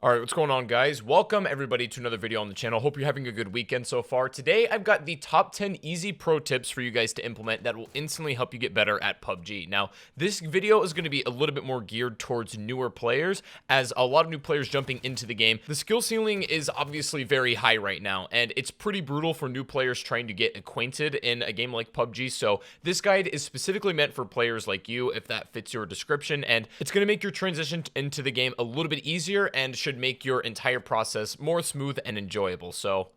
Alright, what's going on, guys? Welcome everybody to another video on the channel. Hope you're having a good weekend so far. Today I've got the top 10 easy pro tips for you guys to implement that will instantly help you get better at PUBG. Now, this video is going to be a little bit more geared towards newer players, as a lot of new players jumping into the game. The skill ceiling is obviously very high right now, and it's pretty brutal for new players trying to get acquainted in a game like PUBG. So this guide is specifically meant for players like you, if that fits your description, and it's going to make your transition into the game a little bit easier and should make your entire process more smooth and enjoyable.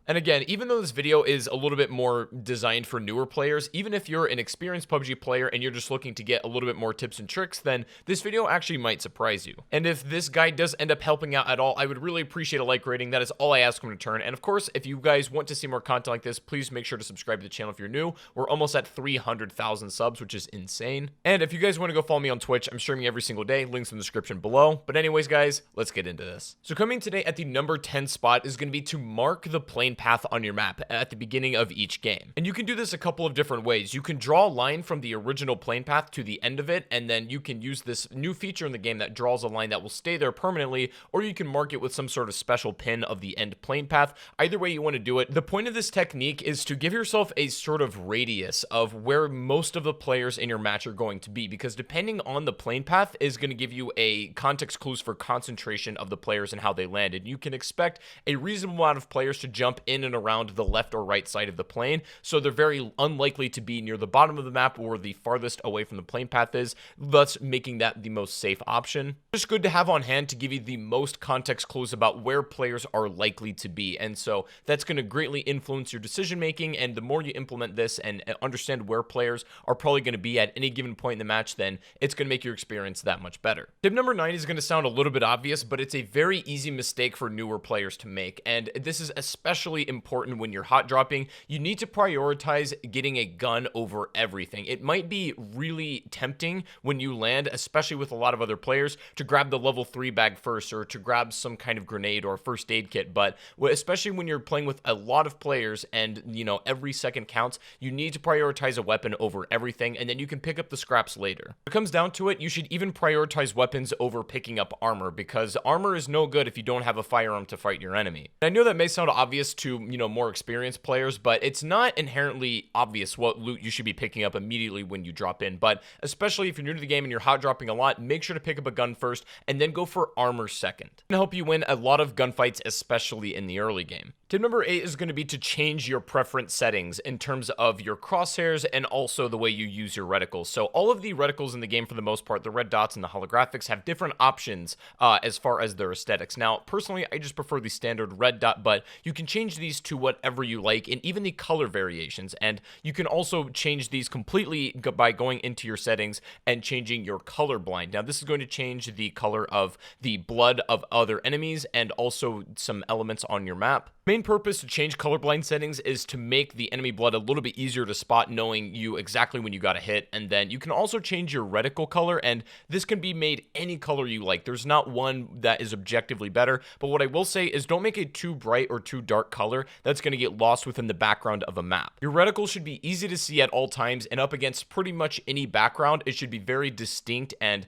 And again, even though this video is a little bit more designed for newer players, even if you're an experienced PUBG player and you're just looking to get a little bit more tips and tricks, then this video actually might surprise you. And if this guide does end up helping out at all, I would really appreciate a like rating. That is all I ask in return. And of course, if you guys want to see more content like this, please make sure to subscribe to the channel if you're new. We're almost at 300,000 subs, which is insane. And if you guys want to go follow me on Twitch, I'm streaming every single day. Links in the description below. But anyways, guys, let's get into this. So coming today at the number 10 spot is going to be to mark the plane path on your map at the beginning of each game. And you can do this a couple of different ways. You can draw a line from the original plane path to the end of it, and then you can use this new feature in the game that draws a line that will stay there permanently, or you can mark it with some sort of special pin of the end plane path. Either way you want to do it. The point of this technique is to give yourself a sort of radius of where most of the players in your match are going to be, because depending on the plane path is going to give you a context clues for concentration of the players and how they landed. You can expect a reasonable amount of players to jump in and around the left or right side of the plane, so they're very unlikely to be near the bottom of the map or the farthest away from the plane path is, thus making that the most safe option. Just good to have on hand to give you the most context clues about where players are likely to be, and so that's going to greatly influence your decision making. And the more you implement this and understand where players are probably going to be at any given point in the match, then it's going to make your experience that much better. Tip number 9 is going to sound a little bit obvious, but it's a very easy mistake for newer players to make, and this is especially important when you're hot dropping. You need to prioritize getting a gun over everything. It might be really tempting when you land, especially with a lot of other players, to grab the level 3 bag first, or to grab some kind of grenade or first aid kit, but especially when you're playing with a lot of players and, you know, every second counts, you need to prioritize a weapon over everything, and then you can pick up the scraps later. When it comes down to it, you should even prioritize weapons over picking up armor, because armor is no good if you don't have a firearm to fight your enemy. And I know that may sound obvious to, more experienced players, but it's not inherently obvious what loot you should be picking up immediately when you drop in. But especially if you're new to the game and you're hot dropping a lot, make sure to pick up a gun first and then go for armor second. It's gonna help you win a lot of gunfights, especially in the early game. Tip number 8 is going to be to change your preference settings in terms of your crosshairs and also the way you use your reticles. So all of the reticles in the game, for the most part, the red dots and the holographics, have different options as far as their aesthetics. Now, personally, I just prefer the standard red dot, but you can change these to whatever you like, and even the color variations. And you can also change these completely by going into your settings and changing your color blind. Now, this is going to change the color of the blood of other enemies and also some elements on your map. Main purpose to change colorblind settings is to make the enemy blood a little bit easier to spot, knowing you exactly when you got a hit. And then you can also change your reticle color, and this can be made any color you like. There's not one that is objectively better, but what I will say is don't make it too bright or too dark color. That's going to get lost within the background of a map. Your reticle should be easy to see at all times, and up against pretty much any background, it should be very distinct and,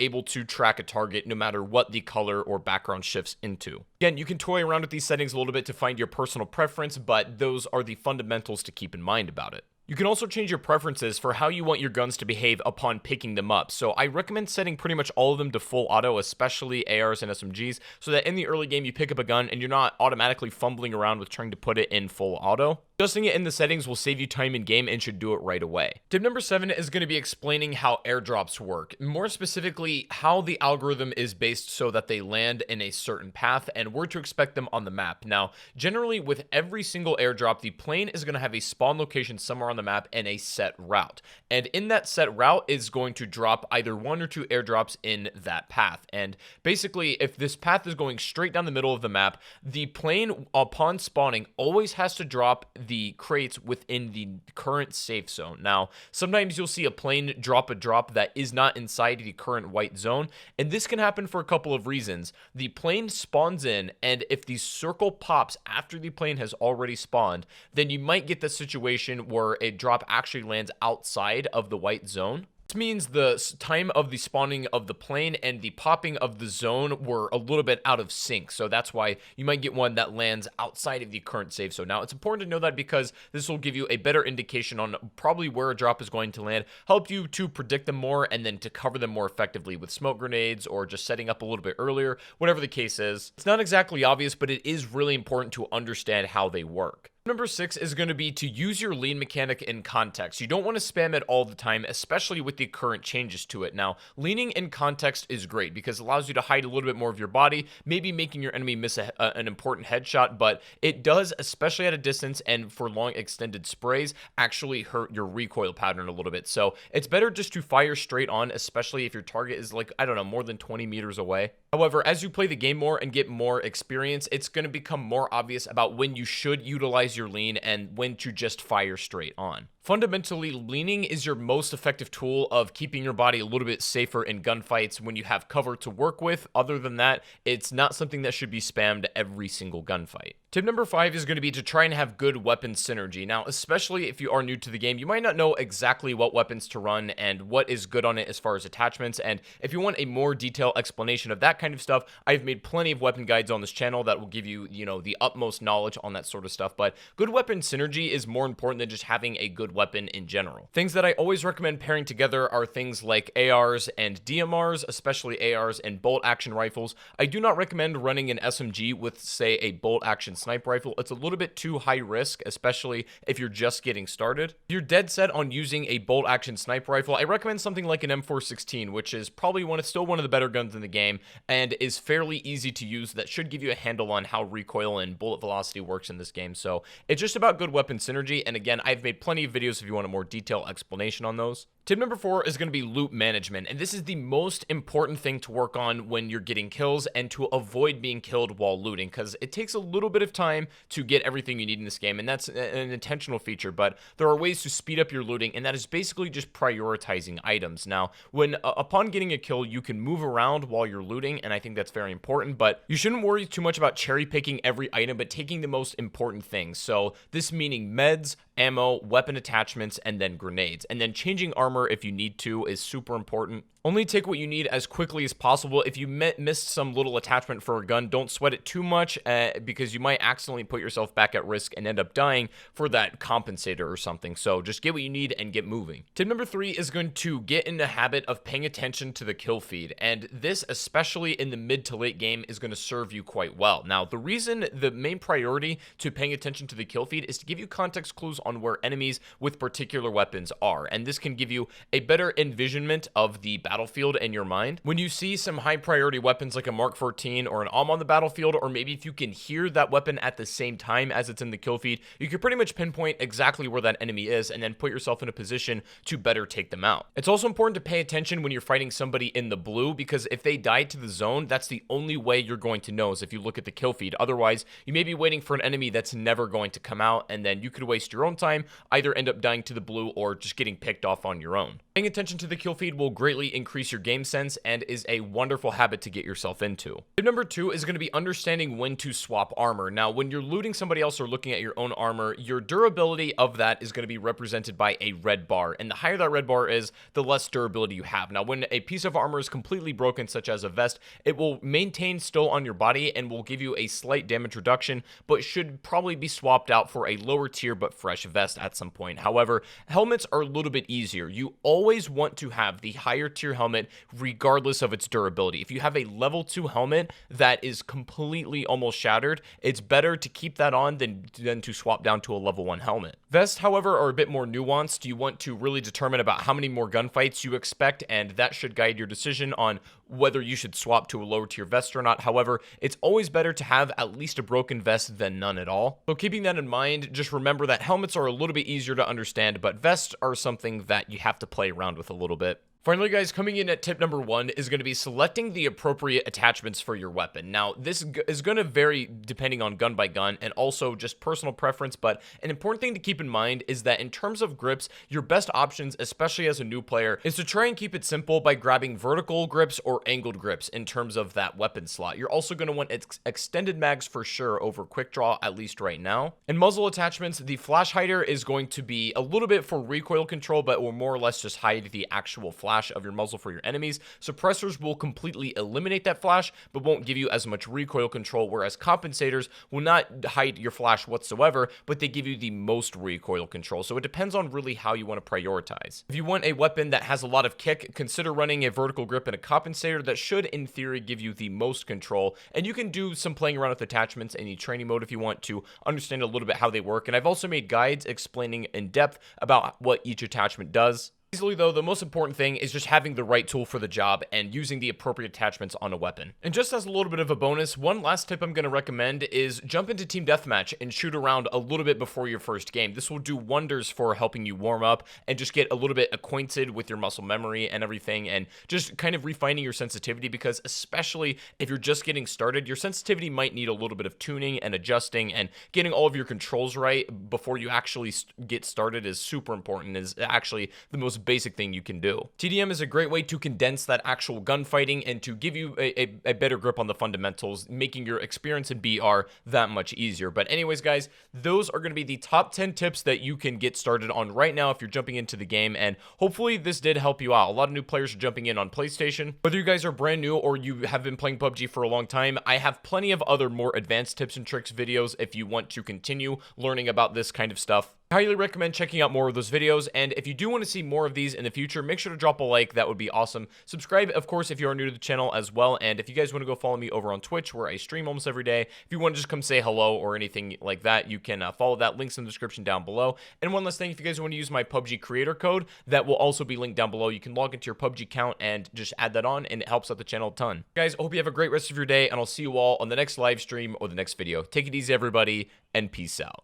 able to track a target no matter what the color or background shifts into. Again, you can toy around with these settings a little bit to find your personal preference, but those are the fundamentals to keep in mind about it. You can also change your preferences for how you want your guns to behave upon picking them up. So I recommend setting pretty much all of them to full auto, especially ARs and SMGs, so that in the early game you pick up a gun and you're not automatically fumbling around with trying to put it in full auto. Adjusting it in the settings will save you time in game and should do it right away. Tip number 7 is going to be explaining how airdrops work. More specifically, how the algorithm is based so that they land in a certain path and where to expect them on the map. Now, generally with every single airdrop, the plane is going to have a spawn location somewhere on the map and a set route. And in that set route is going to drop either 1 or 2 airdrops in that path. And basically, if this path is going straight down the middle of the map, the plane upon spawning always has to drop the crates within the current safe zone. Now, sometimes you'll see a plane drop a drop that is not inside the current white zone, and this can happen for a couple of reasons. The plane spawns in, and if the circle pops after the plane has already spawned, then you might get the situation where a drop actually lands outside of the white zone. It's This means the time of the spawning of the plane and the popping of the zone were a little bit out of sync. So that's why you might get one that lands outside of the current safe zone. Now, it's important to know that because this will give you a better indication on probably where a drop is going to land, help you to predict them more, and then to cover them more effectively with smoke grenades or just setting up a little bit earlier, whatever the case is. It's not exactly obvious, but it is really important to understand how they work. Number 6 is going to be to use your lean mechanic in context. You don't want to spam it all the time, especially with the current changes to it. Now, leaning in context is great because it allows you to hide a little bit more of your body, maybe making your enemy miss an important headshot, but it does, especially at a distance and for long extended sprays, actually hurt your recoil pattern a little bit. So it's better just to fire straight on, especially if your target is like, I don't know, more than 20 meters away. However, as you play the game more and get more experience, it's going to become more obvious about when you should utilize your lean and when to just fire straight on. Fundamentally, leaning is your most effective tool of keeping your body a little bit safer in gunfights when you have cover to work with. Other than that, it's not something that should be spammed every single gunfight. Tip number 5 is going to be to try and have good weapon synergy. Now, especially if you are new to the game, you might not know exactly what weapons to run and what is good on it as far as attachments. And if you want a more detailed explanation of that kind of stuff, I've made plenty of weapon guides on this channel that will give you, the utmost knowledge on that sort of stuff. But good weapon synergy is more important than just having a good weapon in general. Things that I always recommend pairing together are things like ARs and DMRs, especially ARs and bolt action rifles. I do not recommend running an SMG with, say, a bolt action sniper rifle. It's a little bit too high risk, especially if you're just getting started. If you're dead set on using a bolt action sniper rifle, I recommend something like an M416, which is probably still one of the better guns in the game and is fairly easy to use. That should give you a handle on how recoil and bullet velocity works in this game. So it's just about good weapon synergy. And again, I've made plenty of videos if you want a more detailed explanation on those. Tip number 4 is going to be loot management, and this is the most important thing to work on when you're getting kills and to avoid being killed while looting, because it takes a little bit of time to get everything you need in this game, and that's an intentional feature, but there are ways to speed up your looting, and that is basically just prioritizing items. Now, when upon getting a kill, you can move around while you're looting, and I think that's very important, but you shouldn't worry too much about cherry picking every item, but taking the most important things. So this meaning meds, ammo, weapon attachments, and then grenades. And then changing armor if you need to is super important. Only take what you need as quickly as possible. If you missed some little attachment for a gun, don't sweat it too much because you might accidentally put yourself back at risk and end up dying for that compensator or something. So just get what you need and get moving. Tip number 3 is going to get in the habit of paying attention to the kill feed. And this, especially in the mid to late game, is going to serve you quite well. Now, the main priority to paying attention to the kill feed is to give you context clues on where enemies with particular weapons are. And this can give you a better envisionment of the battlefield in your mind. When you see some high priority weapons like a Mark 14 or an AUM on the battlefield, or maybe if you can hear that weapon at the same time as it's in the kill feed, you can pretty much pinpoint exactly where that enemy is and then put yourself in a position to better take them out. It's also important to pay attention when you're fighting somebody in the blue, because if they die to the zone, that's the only way you're going to know is if you look at the kill feed. Otherwise, you may be waiting for an enemy that's never going to come out, and then you could waste your own time, either end up dying to the blue or just getting picked off on your own. Paying attention to the kill feed will greatly increase your game sense and is a wonderful habit to get yourself into. Tip number 2 is going to be understanding when to swap armor. Now, when you're looting somebody else or looking at your own armor, your durability of that is going to be represented by a red bar, and the higher that red bar is, the less durability you have. Now, when a piece of armor is completely broken, such as a vest, it will maintain still on your body and will give you a slight damage reduction, but should probably be swapped out for a lower tier but fresh vest at some point. However, helmets are a little bit easier. You always want to have the higher tier helmet regardless of its durability. If you have a level 2 helmet that is completely almost shattered, it's better to keep that on than to swap down to a level 1 helmet. Vests, however, are a bit more nuanced. You want to really determine about how many more gunfights you expect, and that should guide your decision on whether you should swap to a lower tier vest or not. However, it's always better to have at least a broken vest than none at all. So keeping that in mind, just remember that helmets are a little bit easier to understand, but vests are something that you have to play around with a little bit. Finally, guys, coming in at tip number 1 is going to be selecting the appropriate attachments for your weapon. Now, this is going to vary depending on gun by gun and also just personal preference, but an important thing to keep in mind is that in terms of grips, your best options, especially as a new player, is to try and keep it simple by grabbing vertical grips or angled grips in terms of that weapon slot. You're also going to want extended mags for sure over quick draw, at least right now. And muzzle attachments, the flash hider is going to be a little bit for recoil control, but will more or less just hide the actual flash of your muzzle for your enemies. Suppressors will completely eliminate that flash, but won't give you as much recoil control, whereas compensators will not hide your flash whatsoever, but they give you the most recoil control. So it depends on really how you want to prioritize. If you want a weapon that has a lot of kick, consider running a vertical grip and a compensator that should, in theory, give you the most control. And you can do some playing around with attachments in the training mode if you want to understand a little bit how they work. And I've also made guides explaining in depth about what each attachment does. Easily though, the most important thing is just having the right tool for the job and using the appropriate attachments on a weapon. And just as a little bit of a bonus, one last tip I'm going to recommend is jump into team deathmatch and shoot around a little bit before your first game. This will do wonders for helping you warm up and just get a little bit acquainted with your muscle memory and everything, and just kind of refining your sensitivity, because especially if you're just getting started, your sensitivity might need a little bit of tuning and adjusting, and getting all of your controls right before you actually get started is super important, is actually the most basic thing you can do. TDM is a great way to condense that actual gunfighting and to give you a better grip on the fundamentals, making your experience in BR that much easier. But anyways, guys, those are going to be the top 10 tips that you can get started on right now if you're jumping into the game, and hopefully this did help you out. A lot of new players are jumping in on PlayStation. Whether you guys are brand new or you have been playing PUBG for a long time, I have plenty of other more advanced tips and tricks videos if you want to continue learning about this kind of stuff. I highly recommend checking out more of those videos, and if you do want to see more of these in the future, make sure to drop a like. That would be awesome. Subscribe, of course, if you are new to the channel as well, and if you guys want to go follow me over on Twitch, where I stream almost every day, if you want to just come say hello or anything like that, you can follow that. Links in the description down below. And one last thing, if you guys want to use my PUBG creator code, that will also be linked down below. You can log into your PUBG account and just add that on, and it helps out the channel a ton. Guys, I hope you have a great rest of your day, and I'll see you all on the next live stream or the next video. Take it easy, everybody, and peace out.